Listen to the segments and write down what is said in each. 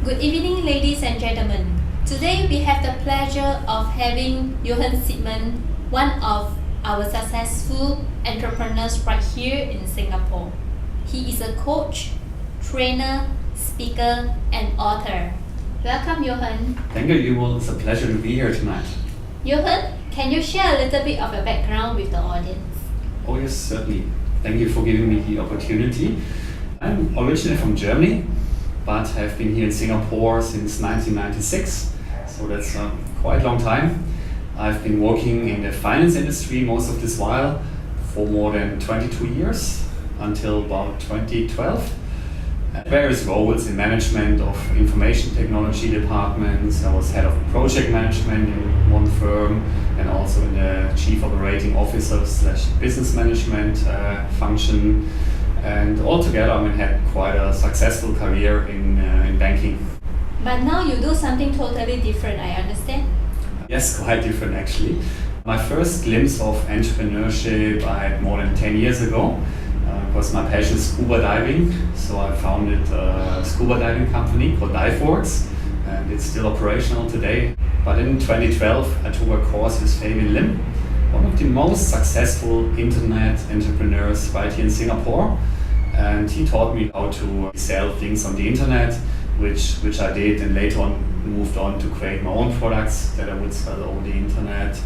Good evening, ladies and gentlemen. Today we have the pleasure of having Jochen Siepmann, one of our successful entrepreneurs right here in Singapore. He is a coach, trainer, speaker, and author. Welcome, Jochen. Thank you, Yuval. It's a pleasure to be here tonight. Jochen, can you share a little bit of your background with the audience? Oh yes, certainly. Thank you for giving me the opportunity. I'm originally from Germany, but have been here in Singapore since 1996, so that's a quite long time. I've been working in the finance industry most of this while for more than 22 years, until about 2012. Various roles in management of information technology departments. I was head of project management in one firm and also in the chief operating officer / business management function. And altogether, I had quite a successful career in banking. But now you do something totally different, I understand? Yes, quite different actually. My first glimpse of entrepreneurship I had more than 10 years ago. Because my passion is scuba diving, so I founded a scuba diving company called DiveWorks, and it's still operational today. But in 2012, I took a course with Fabian Lim, one of the most successful internet entrepreneurs right here in Singapore, and he taught me how to sell things on the internet, which I did, and later on moved on to create my own products that I would sell over the internet.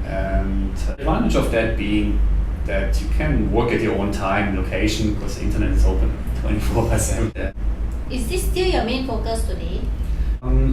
And the advantage of that being that you can work at your own time, location, because the internet is open 24/7. Is this still your main focus today?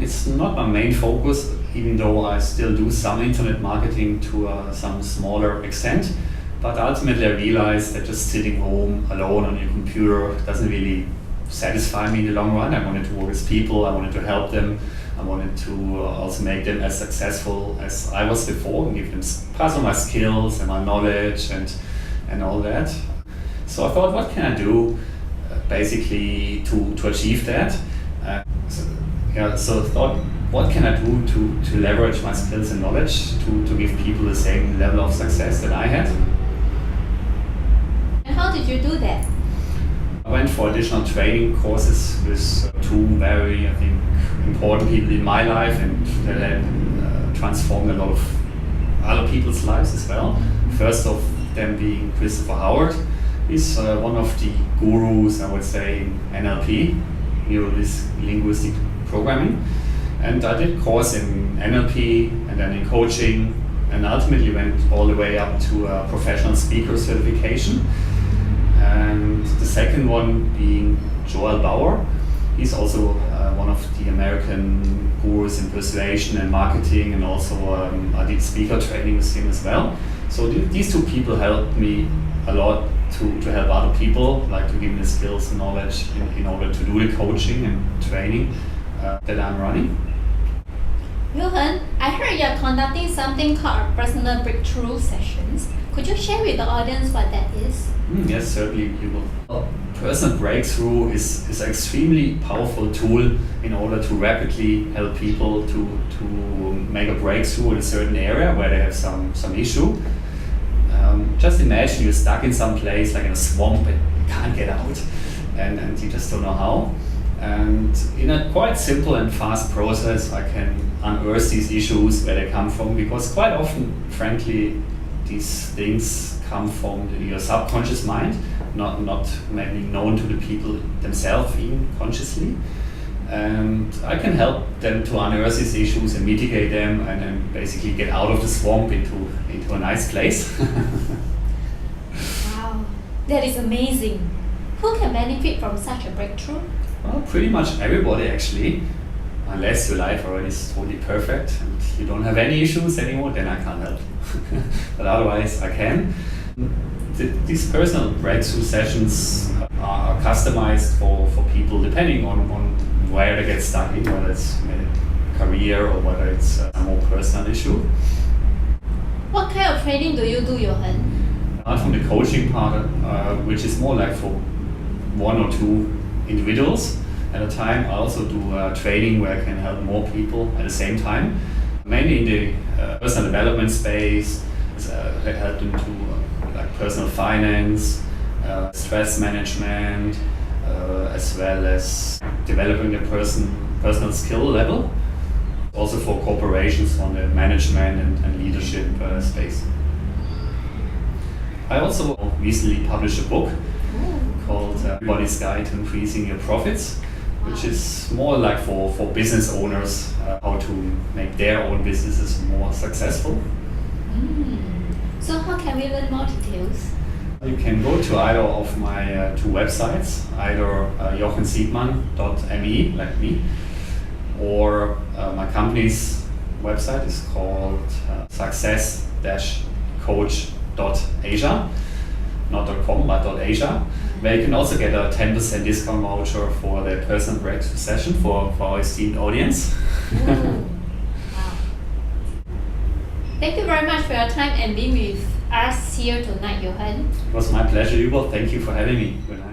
It's not my main focus, even though I still do some internet marketing to some smaller extent. But ultimately I realized that just sitting home alone on your computer doesn't really satisfy me in the long run. I wanted to work with people, I wanted to help them, I wanted to also make them as successful as I was before and give them pass on my skills and my knowledge and all that. So I thought, what can I do basically to achieve that? So I thought, what can I do to leverage my skills and knowledge to give people the same level of success that I had? And how did you do that? I went for additional training courses with two very, I think, important people in my life, and that had transformed a lot of other people's lives as well. First of them being Christopher Howard. He's one of the gurus, I would say, in NLP, Neuro-Linguistic Programming. And I did a course in NLP and then in coaching, and ultimately went all the way up to a professional speaker certification. And the second one being Joel Bauer. He's also one of the American gurus in persuasion and marketing, and also I did speaker training with him as well. So these two people helped me a lot to help other people, like to give me the skills and knowledge in order to do the coaching and training that I'm running. Jochen, I heard you're conducting something called personal breakthrough sessions. Could you share with the audience what that is? Yes, certainly you will. Personal breakthrough is an extremely powerful tool in order to rapidly help people to make a breakthrough in a certain area where they have some issue. Just imagine you're stuck in some place, like in a swamp, and you can't get out, and you just don't know how. And in a quite simple and fast process, I can unearth these issues, where they come from, because quite often, frankly, these things come from your subconscious mind, not maybe known to the people themselves even consciously. And I can help them to unearth these issues and mitigate them, and then basically get out of the swamp into a nice place. Wow, that is amazing. Who can benefit from such a breakthrough? Well, pretty much everybody actually, unless your life already is totally perfect and you don't have any issues anymore, then I can't help. But otherwise I can. These personal breakthrough sessions are customized for people depending on where they get stuck in, whether it's a career or whether it's a more personal issue. What kind of training do you do, Jochen? Apart from the coaching part, which is more like for one or two individuals at a time, I also do training where I can help more people at the same time. Mainly in the personal development space, I help them to like personal finance, stress management, as well as developing the personal skill level, also for corporations on the management and leadership space. I also recently published a book called Everybody's Guide to Increasing Your Profits, which is more like for business owners, how to make their own businesses more successful. So how can we learn more details? You can go to either of my two websites, either jochensiepmann.me, like me, or my company's website is called success-coach.asia, not .com but .asia, where you can also get a 10% discount voucher for the personal breakthrough session for our esteemed audience. Wow. Thank you very much for your time and being with us here tonight, Jochen. It was my pleasure, Yuval. Thank you for having me. Good night.